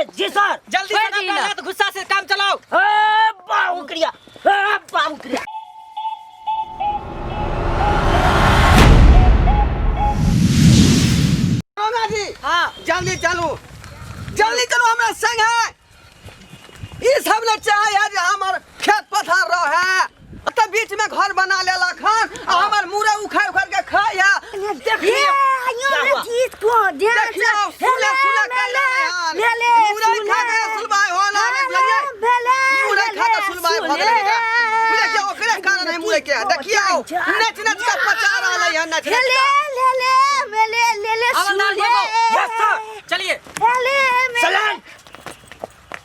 जी sir. जल्दी से ना तो गुस्सा से काम चलाओ। बाबूकड़िया बाबूकड़िया। जी हाँ जल्दी चलो हमारे संग है। ये सब ने चाहे है जो हमार खेत पथार रहा है तब बीच में घर बना लेला खान हमार मुरे उखाड़ उखाड़ के खाया। देखिए चीज को ध्यान से सुले मेले मुरे खा के सुलबाई होला रे भैया मुरे खा के सुलबाई भगले का मुरे के ओकरे कारण है मुरे के देखिए नच नच का पचा रहा है नच ले यस सर। चलिए चलन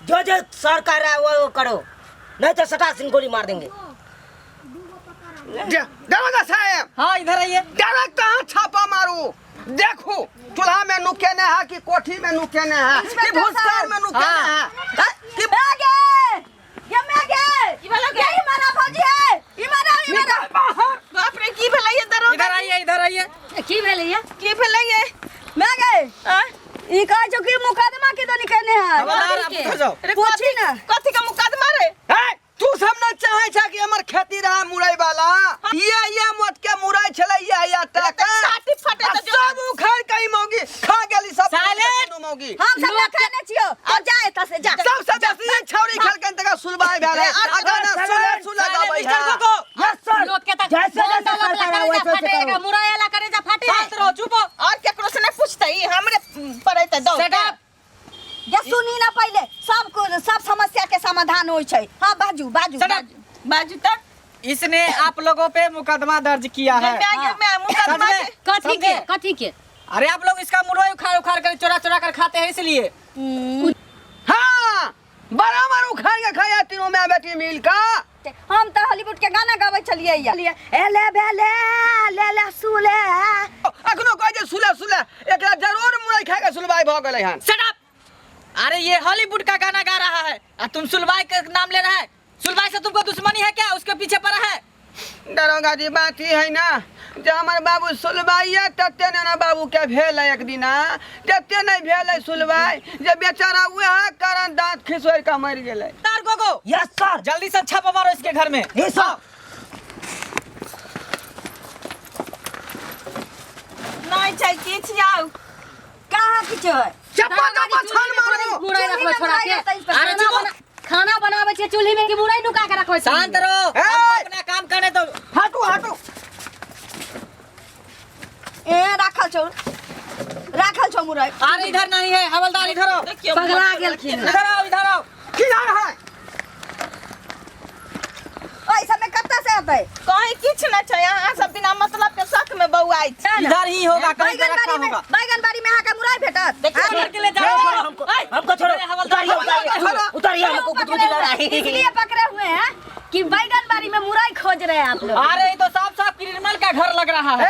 जो सर कह रहा है वो करो नहीं तो सटा सिंह गोली मार देंगे। दरोगा साहब हाँ इधर आइए। डायरेक्ट कहाँ छापा मारू देखो चूल्हा में नुकेने है कि कोठी में नुकेने है कि भूसकार में नुकेने है कि ये मारा भौजी है ये मारा बाप रे की भलाई है दरोगा। इधर आइए। की भेलैया की भलाई है मैं गए ई कह जो कि मुकदमा के तो निकलने है हवलदार आप उठो जाओ। पूछी ना कथी का मुकदमा रे तू सब न चाहे छा कि हमर खेती रहा मुरई वाला ये मत के मुरई छले या टका छाती फटे तो सब उखाड़ कई मौगी खा गेली सब साले मौगी हम सब खाने छियो तो जा एता से जा सब बेसी छौरी खेल के तक सुलबाई भेले अगर न सुले गाबै है। Yes sir. लोग के तक जैसे जैसे सर कह रहा है वैसे वैसे करो। मुरायाला करे जा फाटे शांत रहो चुप हो। और केकरो से नहीं पूछतई हमरे पड़े त दो सेट अप। ये सुनी ना पहले सब समस्या के समाधान होई छै। हां बाजू तक इसने आप लोगों पे मुकदमा दर्ज किया है। मैं मुकदमा कथी के अरे आप लोग इसका मुरई उखाड़ कर चोरा कर खाते हैं इसलिए। हां बराबर उखाड़ के खाया तीनों में बेटी मिल का। हम तो हॉलीवुड के गाना गावे चलिए एले भेले ले सुले अखनो कह जे सुले एकरा जरूर मुरई खा के सुलबाई भ गेलै हन। Shut up. अरे ये हॉलीवुड का गाना गा रहा है और तुम सुलबाई का नाम ले रहा है। सुलबाई से तुमको दुश्मनी है क्या? उसके पीछे पड़ा है। दरोगा जी बात ही है ना जो हमारे बाबू सुलबाई है तते ना बाबू के भेल एक दिन तते नहीं भेल सुलबाई जब बेचारा हुए है कारण दांत खिसोर का मर गेले। तार गोगो। Yes sir. जल्दी से छापा मारो इसके घर में। Yes sir. नहीं चाहिए किछ जाओ कहां किछ है चप्पा का मछल मारो मुरई रखो छोड़ा के अरे खाना बनावे छे चूल्ही में कि मुरई नुका के रखो। शांत रहो हमको अपना काम करने दो। हटो ए राखल छौ मुरई। अरे इधर नहीं है हवलदार इधर आओ। पगला गेलखिन इधर आओ। की जा रहा है ओइ सब में कत्ता से आबै कहीं किछ न छै यहां सब बिना मतलब के शक में बउआई छै। इधर ही होगा कहीं पे रखा होगा। बैगन बाड़ी में आके मुरई भेटत छोड़ के ले जाओ हमको छोड़ो। उतारिए हमको कुछ नहीं लगा है। इसलिए पकड़े हुए हैं कि बैगन बाड़ी में मुरई खोज रहे हैं आप लोग। अरे ये तो साफ क्रिमिनल का घर लग रहा है।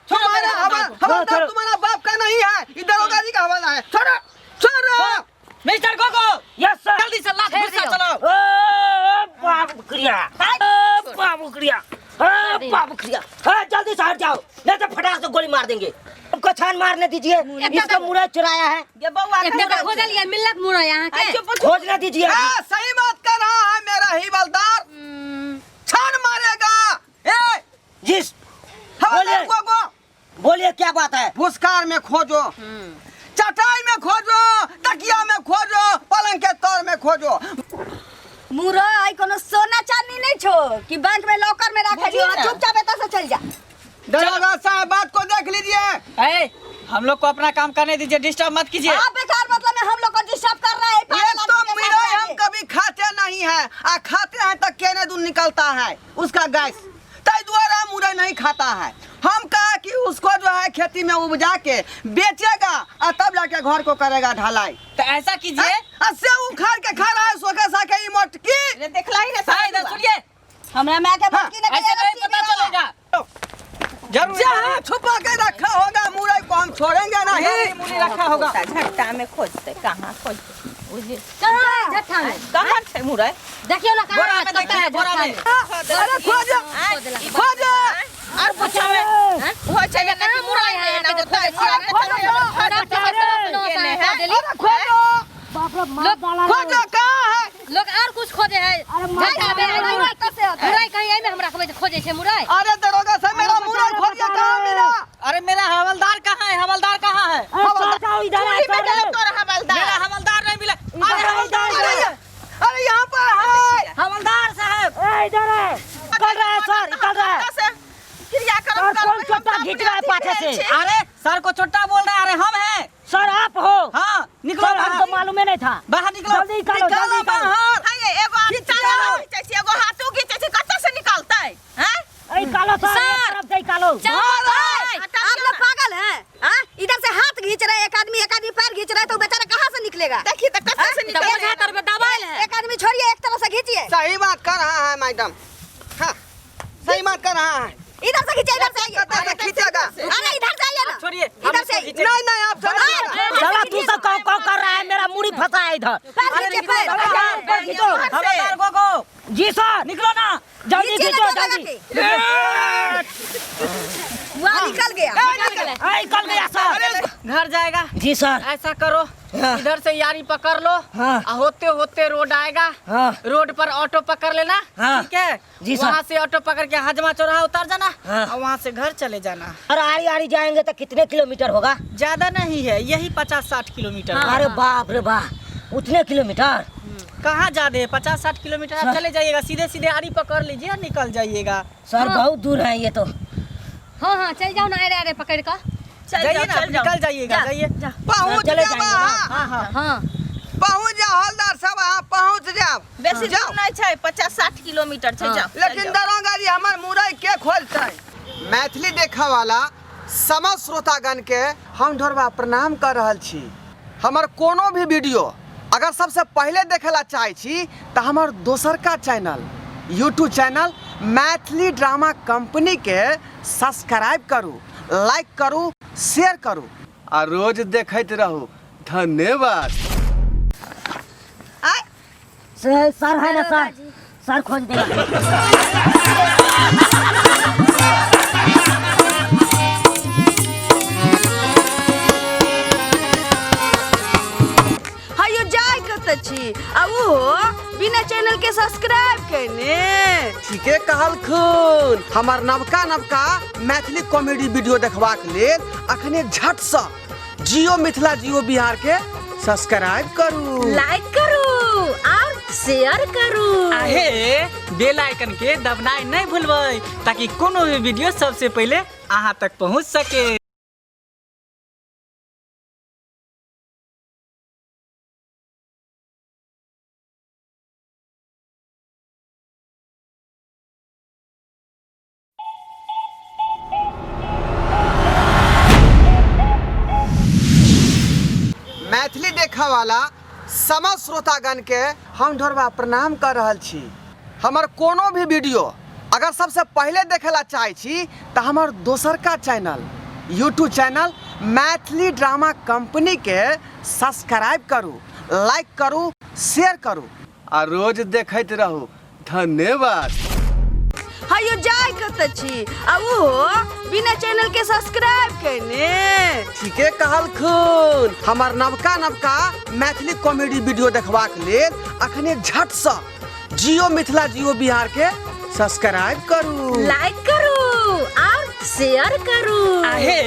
हवलदार तुम्हारा बाप का नहीं है ये दरोगा जी का हवाला है। छोड़ो मिस्टर गोगो। Yes sir. जल्दी से लाश गुस्सा चलाओ। बाबूकड़िया जल्दी से हट जाओ नहीं तो फटाक से गोली मार देंगे। हमको छान मारने दीजिए। इसका मुरई चुराया है। ये बउआ एकटा खोजलिए मिलक मुरई यहां के खोजने दीजिए। सही बात कर रहा है मेरा ही हवलदार छान मारेगा। जी बोलिए क्या बात है? भूसकार में खोजो चटाई में खोजो तकिया में खोजो पलंग के तौर में खोजो। मुरई कोनो सोना चांदी नहीं छो कि बैंक में लॉकर में रख दियो चुपचाप एता से चल जा। दरोगा साहब बात को देख लीजिए। हम लोग को अपना काम करने दीजिए डिस्टर्ब मत कीजिए। आप बेकार मतलब में हम लोग को डिस्टर्ब कर रहे हैं। ये तो मुरई हम कभी खाते नहीं है खाते हैं तो केने दूध निकलता है उसका गैस तई द्वारा मुरई नहीं खाता है। हम कहा कि उसको जो है खेती में उपजा के बेचेगा और तब जाके घर को करेगा ढलाई। तो ऐसा कीजिए से उखाड़ के खा रहा है सोखे साके ई मोटकी। ये देखला ही ना इधर सुनिए हमरा मैं के बाकी नहीं ऐसे नहीं पता चलेगा। जरूर जहाँ छुपा के रखा होगा मुरई को हम छोड़ेंगे नहीं। मुरई रखा होगा झट्टा में खोजते कहां खोजते बुझे कहां झट्टा में कहां छै मुरई देखियो ना बोरा कहां में देखिए बोरा में। अरे खोजो और पूछो में हो छै ना कि मुरई है ना होता है। खोजो खोजो कहाँ है? लोग और कुछ खोजे है मुरई कहीं आई में हम रखबे खोजे छे मुरई। अरे दरोगा साहब मेरा मुरई खोजिए कहाँ मिला? अरे मेरा हवलदार कहाँ है? हवलदार कहाँ है? इधर है मेरा हवलदार नहीं मिला। अरे यहाँ पर है हवलदार साहब इधर है निकल रहा है सर निकल रहा है सर कौन चोटा खींच रहा है पाछे से अरे सर को छोटा बोल रहा है। अरे हम हैं सर आप हो हाँ निकलो सर हमको मालूम ही नहीं था बाहर निकलो जल्दी निकालो जल्दी निकालो ऐ कालो सर एक तरफ से कालो आप लोग पागल हैं? हाँ? इधर से हाथ खींच रहे एक आदमी पैर खींच रहा है तो बेचारा कहाँ से निकलेगा? देखिए तो कैसे से निकलेगा। एक आदमी छोड़िए एक तरफ से खींचिए। सही बात कर रहा है मैडम। हाँ सही बात कर रहा है। इधर से खींचिए इधर से आइए। अरे खींचेगा अरे इधर से आइए ना। छोड़िए इधर से नहीं आप छोड़िए। चला तू सब कौन कौन कर रहा है मेरा मुड़ी फंसा है इधर पैर खींचिए पैर। हवलदार को जी सर निकलो ना जल्दी खींचिए खींचो ना लगा जल्दी के। वहाँ निकल गया। निकल गया सर घर जाएगा। जी सर ऐसा करो इधर से यारी पकड़ लो हाँ। होते होते रोड आएगा हाँ। रोड पर ऑटो पकड़ लेना हाँ। ठीक है जी सर। वहाँ से ऑटो पकड़ के हजमा चौराहा उतर जाना हाँ। और वहाँ से घर चले जाना। और आरी आरी जाएंगे तो कितने किलोमीटर होगा ज्यादा नहीं है यही 50-60 किलोमीटर अरे बाप रे बाप उतने किलोमीटर कहाँ ज्यादा है 50-60 किलोमीटर आप चले जाइएगा सीधे सीधे आरी पकड़ लीजिए और निकल जाइएगा। सर बहुत दूर है ये तो हाँ चल जाओ ना अरे पकड़ कर जाइए ना निकल जाइएगा जाइए पहुँच चले जाओ जाएंगे ना। हाँ हाँ हाँ पहुँच जाओ हवलदार साहब आप पहुँच जाओ। बेसी दूर नहीं छै 50-60 किलोमीटर छै जाओ। लेकिन दरोगा जी हमार मुरई के खोलते मैथिली देखा वाला समस्त श्रोतागण के हम ढोरबा प्रणाम कर रहल छी। हमार कोनो भी वीडियो अगर सबसे पहले देखेला चाहे छी तो हमार दोसर का channel YouTube channel Maithili drama company के सब्सक्राइब करू लाइक करू शेयर करू और रोज देखते रहू। धन्यवाद। सर है ना सर खोज देगा हायो जाय कत छी आ वो बिना चैनल के सब्सक्राइब करने। ठीके कहल खून हमार नवका मैथिली कॉमेडी वीडियो देखबाक लेल अखने झट से जियो मिथिला जियो बिहार के सब्सक्राइब करू लाइक करू और शेयर करू आहे बेल आइकन के दबनाई नहीं भूलबै ताकि कोनो भी वीडियो सबसे पहले अहाँ तक पहुँच सके। मैथिली देखा वाला समस्त श्रोतागण के हम ढोरबा प्रणाम कर रहल छी। हमार कोनो भी वीडियो अगर सबसे पहले देखेला चाहे छी तो हमार दोसर का channel YouTube channel Maithili drama company के सब्सक्राइब करू लाइक करू शेयर करू और रोज देखते रहू। धन्यवाद। हायो जाय कत छी आ वो बिना चैनल के सब्सक्राइब करने। ठीके कहल खून हमार नवका मैथिली कॉमेडी वीडियो देखबाक लेल अखने झट से जियो मिथिला जियो बिहार के सब्सक्राइब करू लाइक करू और शेयर करू आहे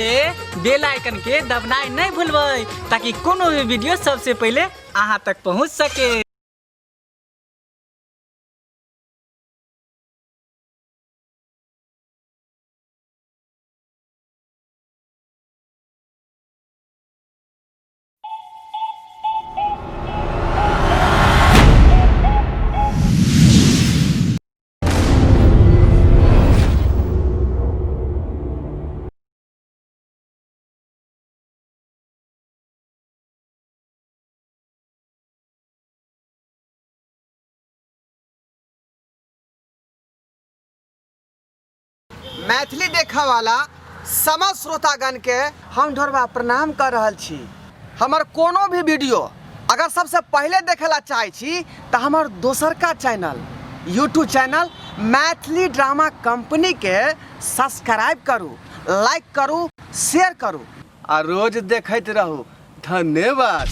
बेल आइकन के दबनाई नहीं भूलबै ताकि कोनो भी वीडियो सबसे पहले अहाँ तक पहुँच सके। मैथिली देखा वाला समस्त श्रोतागण के हम ढोरबा प्रणाम कर रहल छी। हमार कोनो भी वीडियो अगर सबसे पहले देखेला चाहे छी तो हमार दोसर का channel YouTube channel Maithili drama company के सब्सक्राइब करू लाइक करू शेयर करू और रोज देखते रहू। धन्यवाद।